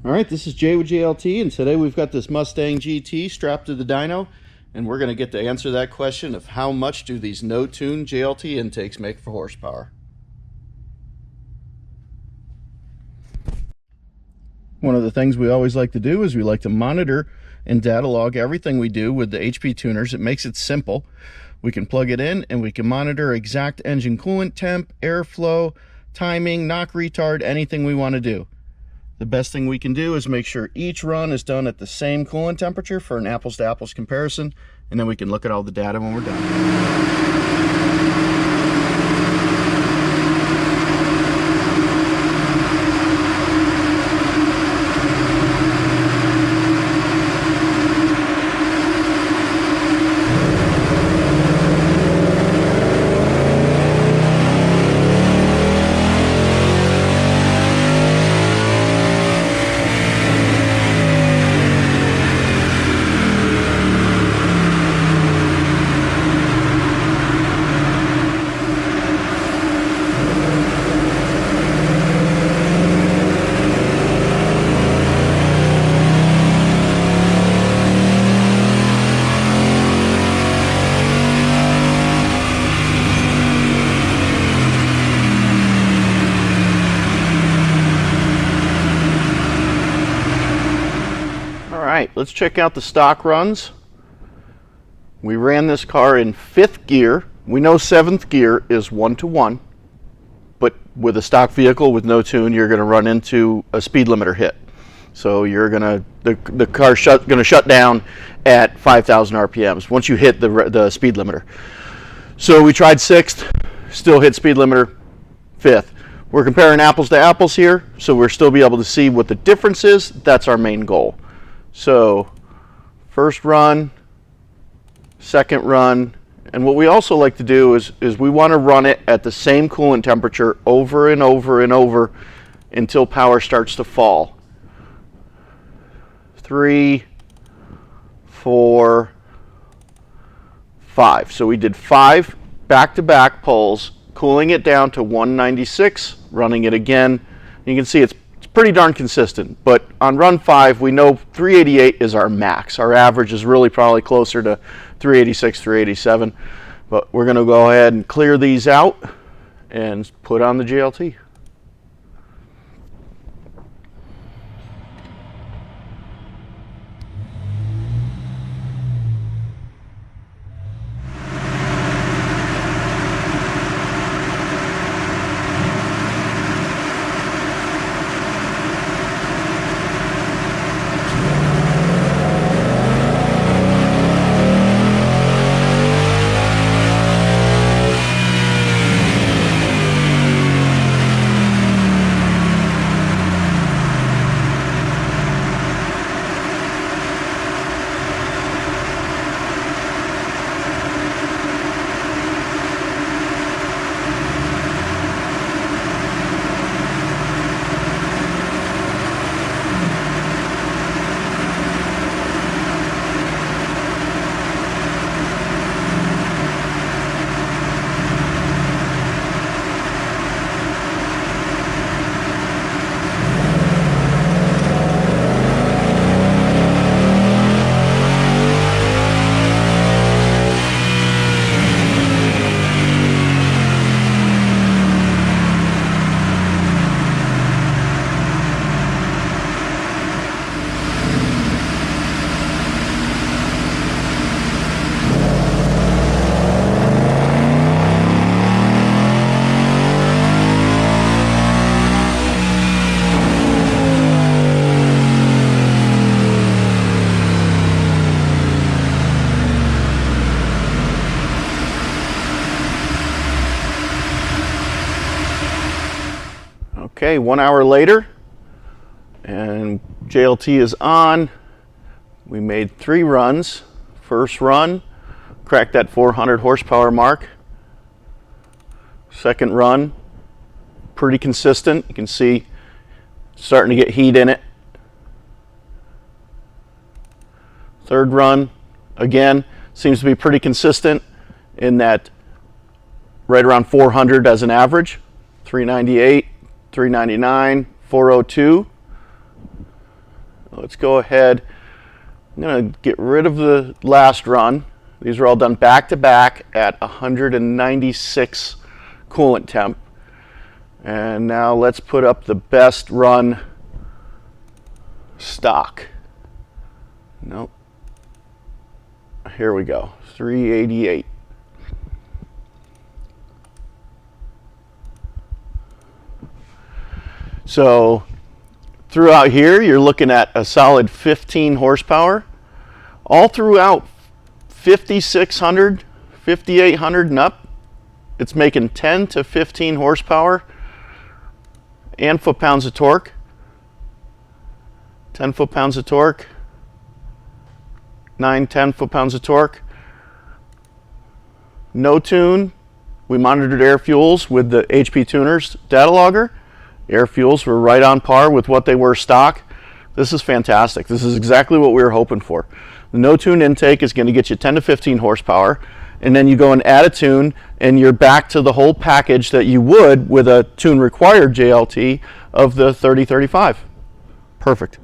Alright, this is Jay with JLT, and today we've got this Mustang GT strapped to the dyno, and we're going to get to answer that question of how much do these no-tune JLT intakes make for horsepower. One of the things we always like to do is we like to monitor and data log everything we do with the HP tuners. It makes it simple. We can plug it in and we can monitor exact engine coolant temp, airflow, timing, knock retard, anything we want to do. The best thing we can do is make sure each run is done at the same coolant temperature for an apples to apples comparison, and then we can look at all the data when we're done. Alright, let's check out the stock runs. We ran this car in 5th gear. We know 7th gear is 1-to-1, but with a stock vehicle with no tune, you're going to run into a speed limiter hit. So you're going to, the car's going to shut down at 5,000 RPMs once you hit the speed limiter. So we tried 6th, still hit speed limiter, 5th. We're comparing apples to apples here, so we'll still be able to see what the difference is. That's our main goal. So first run, second run, and what we also like to do is we want to run it at the same coolant temperature over and over and over until power starts to fall. 3, 4, 5. So we did 5 back-to-back pulls, cooling it down to 196, running it again. You can see it's pretty darn consistent, but on run 5 we know 388 is our max. Our average is really probably closer to 386, 387, but we're going to go ahead and clear these out and put on the JLT. Okay, 1 hour later, and JLT is on. We made 3 runs. First run, cracked that 400 horsepower mark. Second run, pretty consistent. You can see starting to get heat in it. Third run, again, seems to be pretty consistent in that right around 400 as an average. 398, 399, 402. let's go ahead. I'm going to get rid of the last run. These are all done back to back at 196 coolant temp. And now let's put up the best run stock. Nope. Here we go, 388. So throughout here, you're looking at a solid 15 horsepower. All throughout 5,600, 5,800 and up, it's making 10 to 15 horsepower and foot-pounds of torque. 10 foot-pounds of torque, 9, 10 foot-pounds of torque. No tune. We monitored air fuels with the HP Tuners data logger. Air fuels were right on par with what they were stock. This is fantastic. This is exactly what we were hoping for. The no tune intake is going to get you 10 to 15 horsepower, and then you go and add a tune, and you're back to the whole package that you would with a tune required JLT of the 3035. Perfect.